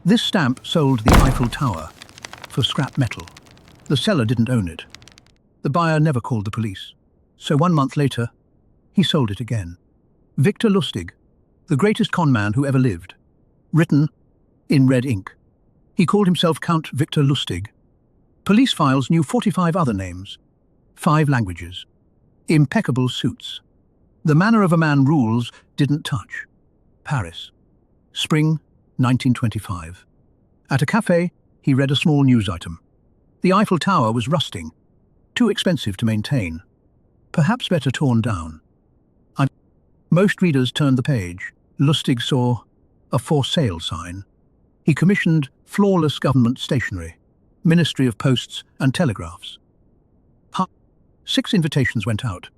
This stamp sold the Eiffel Tower for scrap metal. The seller didn't own it. The buyer never called the police. So 1 month later, he sold it again. Victor Lustig, the greatest con man who ever lived. Written in red ink. He called himself Count Victor Lustig. Police files knew 45 other names, 5 languages. Impeccable suits. The manner of a man rules didn't touch. Paris. Spring 1925. At a cafe, he read a small news item. The Eiffel Tower was rusting, too expensive to maintain. Perhaps better torn down. Most readers turned the page. Lustig saw a for sale sign. He commissioned flawless government stationery, Ministry of Posts and Telegraphs. 6 invitations went out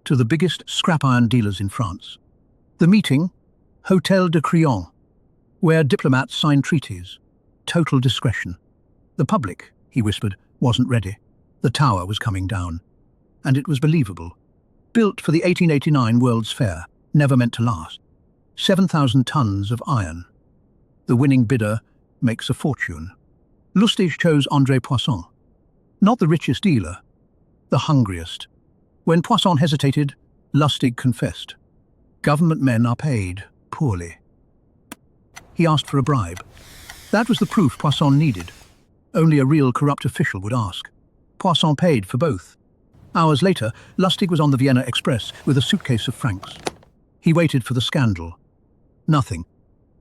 to the biggest scrap iron dealers in France. The meeting, Hôtel de Crillon, where diplomats signed treaties. Total discretion. The public, he whispered, wasn't ready. The tower was coming down. And it was believable. Built for the 1889 World's Fair, never meant to last. 7,000 tons of iron. The winning bidder makes a fortune. Lustig chose André Poisson. Not the richest dealer, the hungriest. When Poisson hesitated, Lustig confessed. Government men are paid poorly. He asked for a bribe. That was the proof Poisson needed. Only a real corrupt official would ask. Poisson paid for both. Hours later, Lustig was on the Vienna Express with a suitcase of francs. He waited for the scandal. Nothing.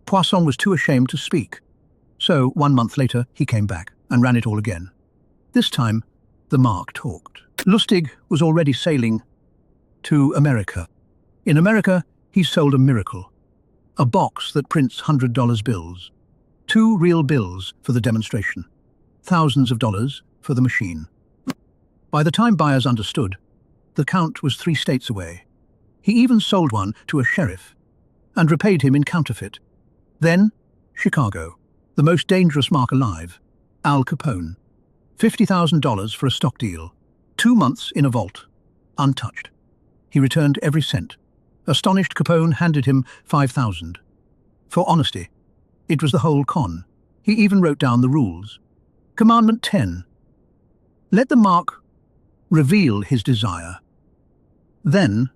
Poisson was too ashamed to speak. So, 1 month later, he came back and ran it all again. This time, the mark talked. Lustig was already sailing to America. In America, he sold a miracle. A box that prints $100 bills. 2 real bills for the demonstration. Thousands of dollars for the machine. By the time buyers understood, the Count was 3 states away. He even sold one to a sheriff and repaid him in counterfeit. Then, Chicago, the most dangerous mark alive, Al Capone. $50,000 for a stock deal. 2 months in a vault, untouched. He returned every cent. Astonished, Capone handed him $5,000. For honesty, it was the whole con. He even wrote down the rules. Commandment 10. Let the mark reveal his desire. Then,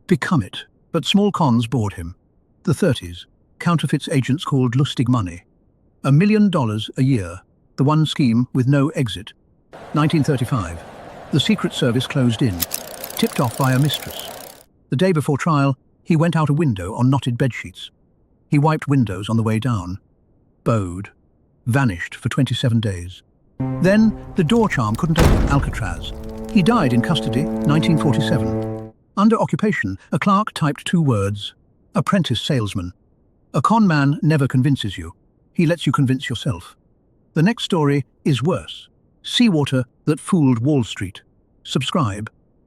become it. But small cons bored him. The 30s, counterfeits agents called Lustig money. $1 million a year, the one scheme with no exit. 1935, the Secret Service closed in, tipped off by a mistress. The day before trial, he went out a window on knotted bedsheets. He wiped windows on the way down. Bowed. Vanished for 27 days. Then, the door charm couldn't open Alcatraz. He died in custody, 1947. Under occupation, a clerk typed 2 words, apprentice salesman. A con man never convinces you. He lets you convince yourself. The next story is worse. Seawater that fooled Wall Street. Subscribe.